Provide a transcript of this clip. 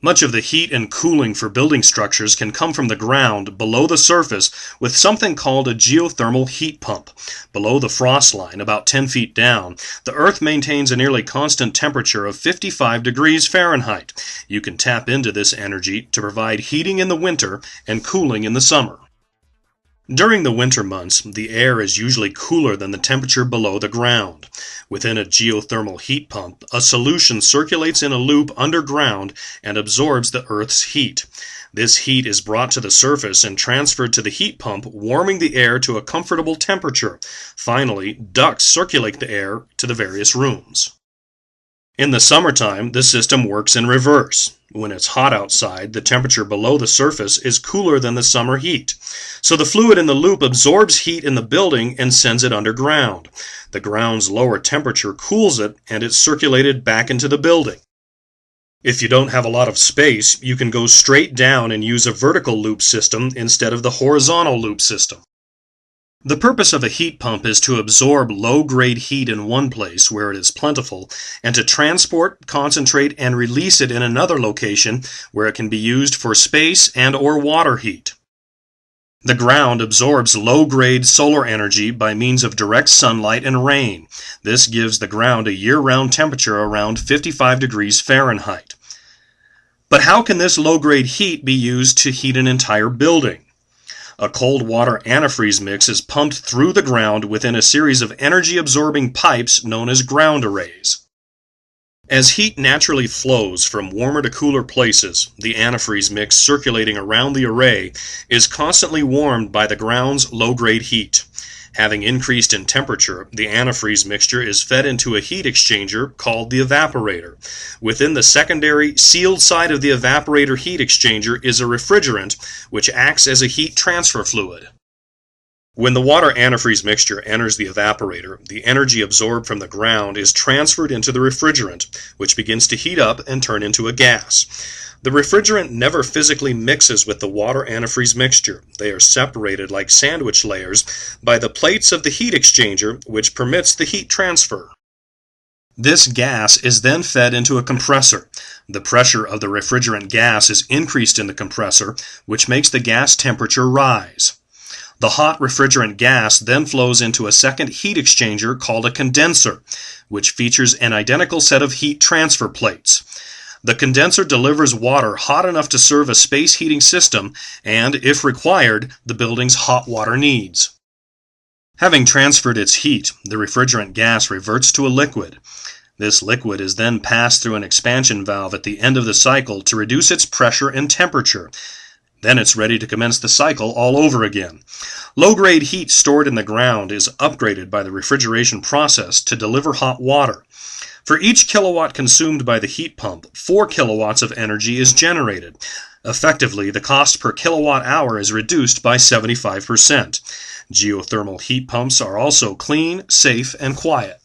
Much of the heat and cooling for building structures can come from the ground below the surface with something called a geothermal heat pump. Below the frost line, about 10 feet down, the Earth maintains a nearly constant temperature of 55 degrees Fahrenheit. You can tap into this energy to provide heating in the winter and cooling in the summer. During the winter months, the air is usually cooler than the temperature below the ground. Within a geothermal heat pump, a solution circulates in a loop underground and absorbs the Earth's heat. This heat is brought to the surface and transferred to the heat pump, warming the air to a comfortable temperature. Finally, ducts circulate the air to the various rooms. In the summertime, the system works in reverse. When it's hot outside, the temperature below the surface is cooler than the summer heat. So the fluid in the loop absorbs heat in the building and sends it underground. The ground's lower temperature cools it, and it's circulated back into the building. If you don't have a lot of space, you can go straight down and use a vertical loop system instead of the horizontal loop system. The purpose of a heat pump is to absorb low-grade heat in one place where it is plentiful and to transport, concentrate, and release it in another location where it can be used for space and/or water heat. The ground absorbs low-grade solar energy by means of direct sunlight and rain. This gives the ground a year-round temperature around 55 degrees Fahrenheit. But how can this low-grade heat be used to heat an entire building? A cold water antifreeze mix is pumped through the ground within a series of energy-absorbing pipes known as ground arrays. As heat naturally flows from warmer to cooler places, the antifreeze mix circulating around the array is constantly warmed by the ground's low-grade heat. Having increased in temperature, the antifreeze mixture is fed into a heat exchanger called the evaporator. Within the secondary, sealed side of the evaporator heat exchanger is a refrigerant, which acts as a heat transfer fluid. When the water antifreeze mixture enters the evaporator, the energy absorbed from the ground is transferred into the refrigerant, which begins to heat up and turn into a gas. The refrigerant never physically mixes with the water antifreeze mixture. They are separated like sandwich layers by the plates of the heat exchanger, which permits the heat transfer. This gas is then fed into a compressor. The pressure of the refrigerant gas is increased in the compressor, which makes the gas temperature rise. The hot refrigerant gas then flows into a second heat exchanger called a condenser, which features an identical set of heat transfer plates. The condenser delivers water hot enough to serve a space heating system and, if required, the building's hot water needs. Having transferred its heat, the refrigerant gas reverts to a liquid. This liquid is then passed through an expansion valve at the end of the cycle to reduce its pressure and temperature. Then it's ready to commence the cycle all over again. Low-grade heat stored in the ground is upgraded by the refrigeration process to deliver hot water. For each kilowatt consumed by the heat pump, 4 kilowatts of energy is generated. Effectively, the cost per kilowatt hour is reduced by 75%. Geothermal heat pumps are also clean, safe, and quiet.